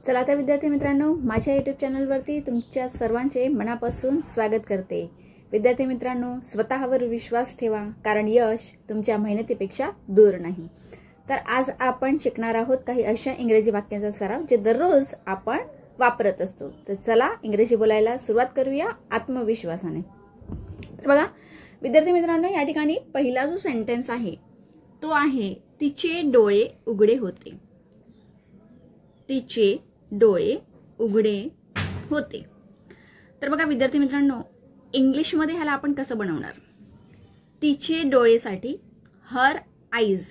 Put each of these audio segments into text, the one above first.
चला तर विद्यार्थी मित्रांनो, माझ्या YouTube चॅनलवरती तुमच्या सर्वांचे मनापासून स्वागत करते। विद्यार्थी मित्रांनो, स्वतःवर विश्वास ठेवा, कारण यश तुमच्या मेहनतीपेक्षा दूर नाही। तर आज आपण शिकणार आहोत काही अशा इंग्रजी वाक्यांचा सराव जे दररोज आपण वापरत असतो। तर चला इंग्रजी बोलायला सुरुवात करूया आत्मविश्वासाने। तर बघा विद्यार्थी मित्रांनो, या ठिकाणी पहिला जो सेंटेन्स आहे तो आहे तिचे डोळे उघडे होते। तिचे डोळे उघडे होते। तर बघा विद्यार्थी मित्रांनो, इंग्लिश मध्ये ह्याला आपण कसं बनवणार? तिचे डोळेसाठी हर आईज,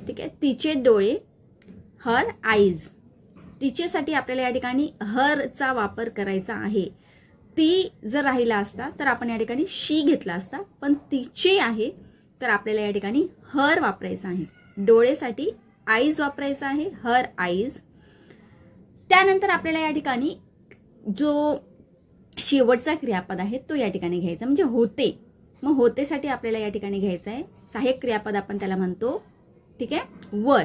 ठीक आहे, तिचे डोळे हर आईज। तिचेसाठी आपल्याला या ठिकाणी हरचा वापर करायचा आहे। ती जर राहिला असता तर आपण या ठिकाणी शी घेतला असता, पण तिचे आहे तर आपल्याला या ठिकाणी हर वापरायचा आहे। डोळेसाठी आईज वापरायचा आहे, हर आईज। त्यानंतर आपल्याला या ठिकाणी जो शेवटचा क्रियापद आहे तो या ठिकाणी घ्यायचा, म्हणजे होते। मग होतेसाठी आपल्याला या ठिकाणी घ्यायचं आहे सहाय्यक क्रियापद, आपण त्याला म्हणतो, ठीक आहे, वर।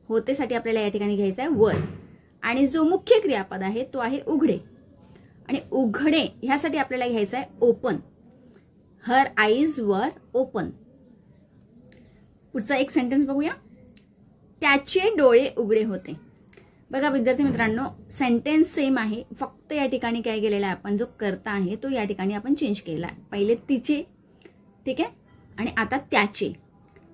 होतेसाठी आपल्याला या ठिकाणी घ्यायचं आहे वर। आणि जो मुख्य क्रियापद आहे तो आहे उघडे, आणि उघडे ह्यासाठी आपल्याला घ्यायचं आहे ओपन। हर आईज वर ओपन। पुढचा एक सेंटेन्स बघूया, त्याचे डोळे उघडे होते। बघा विद्यार्थी मित्रांनो, सेंटेन्स सेम आहे, फक्त या ठिकाणी काय केलेला आहे आपण, जो कर्ता आहे तो या ठिकाणी आपण चेंज केला आहे। पहिले तिचे, ठीक आहे, आणि आता त्याचे।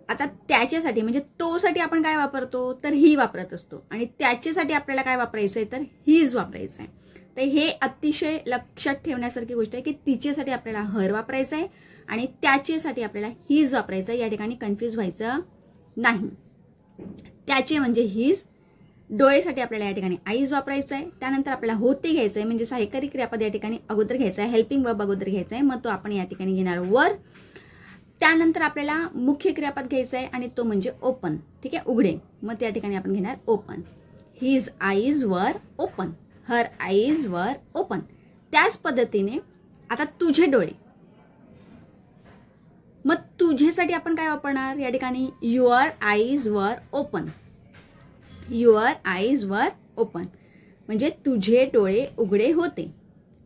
आता त्याच्यासाठी म्हणजे तो साठी आपण काय वापरतो, तर ही वापरत असतो, आणि त्याच्यासाठी आपल्याला काय वापरायचं आहे, तर हीज वापरायचं आहे। तर हे अतिशय लक्षात ठेवण्यासारखी गोष्ट आहे की तिचेसाठी आपल्याला हर वापरायचं आहे आणि त्याचेसाठी आपल्याला हीज वापरायचं आहे। या ठिकाणी कन्फ्यूज व्हायचं नाही। त्याचे म्हणजे हीज, डोळेसाठी आपल्याला या ठिकाणी आईज वापरायचं आहे। त्यानंतर आपल्याला होते घ्यायचं आहे, म्हणजे सहाय्यकारी क्रियापद या ठिकाणी अगोदर घ्यायचं आहे, हेल्पिंग वर्ब अगोदर घ्यायचा आहे, मग तो आपण या ठिकाणी घेणार वर। त्यानंतर आपल्याला मुख्य क्रियापद घ्यायचं आहे आणि तो म्हणजे ओपन, ठीक आहे, उघडे। मग त्या ठिकाणी आपण घेणार ओपन। हिज आईज वर ओपन, हर आईज वर ओपन। त्याच पद्धतीने आता तुझे डोळे, मग तुझेसाठी आपण काय वापरणार या ठिकाणी, युअर आईज वर ओपन। युअर आईज वर ओपन म्हणजे तुझे डोळे उघडे होते,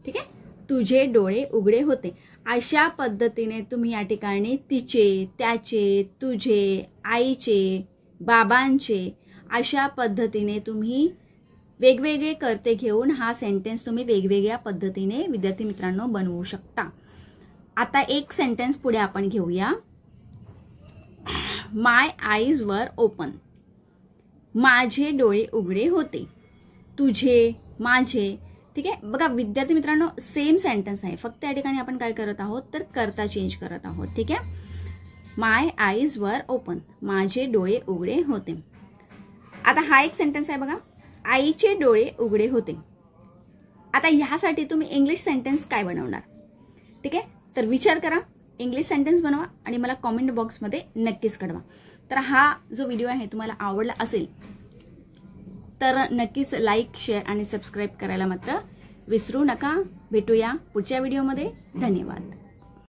ठीक आहे, तुझे डोळे उघडे होते। अशा पद्धतीने तुम्ही या ठिकाणी तिचे, त्याचे, तुझे, आईचे, बाबांचे, अशा पद्धतीने तुम्ही वेगवेगळे कर्ते घेऊन हा सेंटेन्स तुम्ही वेगवेगळ्या पद्धतीने विद्यार्थी मित्रांनो बनवू शकता। आता एक सेंटेन्स पुढे आपण घेऊया, माय आईज वर ओपन। माझे डोळे उघडे होते। तुझे, माझे, ठीक आहे। बघा विद्यार्थी मित्रांनो, सेम सेंटेन्स आहे, फक्त या ठिकाणी आपण काय करत आहोत, तर कर्ता चेंज करत आहोत, ठीक आहे। माय आईज वर ओपन, माझे डोळे उघडे होते। आता हा एक सेंटेन्स आहे बघा, आईचे डोळे उघडे होते। आता ह्यासाठी तुम्ही इंग्लिश सेंटेन्स काय बनवणार, ठीक आहे, तर विचार करा, इंग्लिश सेंटेन्स बनवा आणि मला कॉमेंट बॉक्समध्ये नक्कीच कळवा। तर हा जो व्हिडिओ आहे तुम्हाला आवडला असेल तर नक्कीच लाईक, शेअर आणि सबस्क्राईब करायला मात्र विसरू नका। भेटूया पुढच्या व्हिडिओमध्ये। धन्यवाद।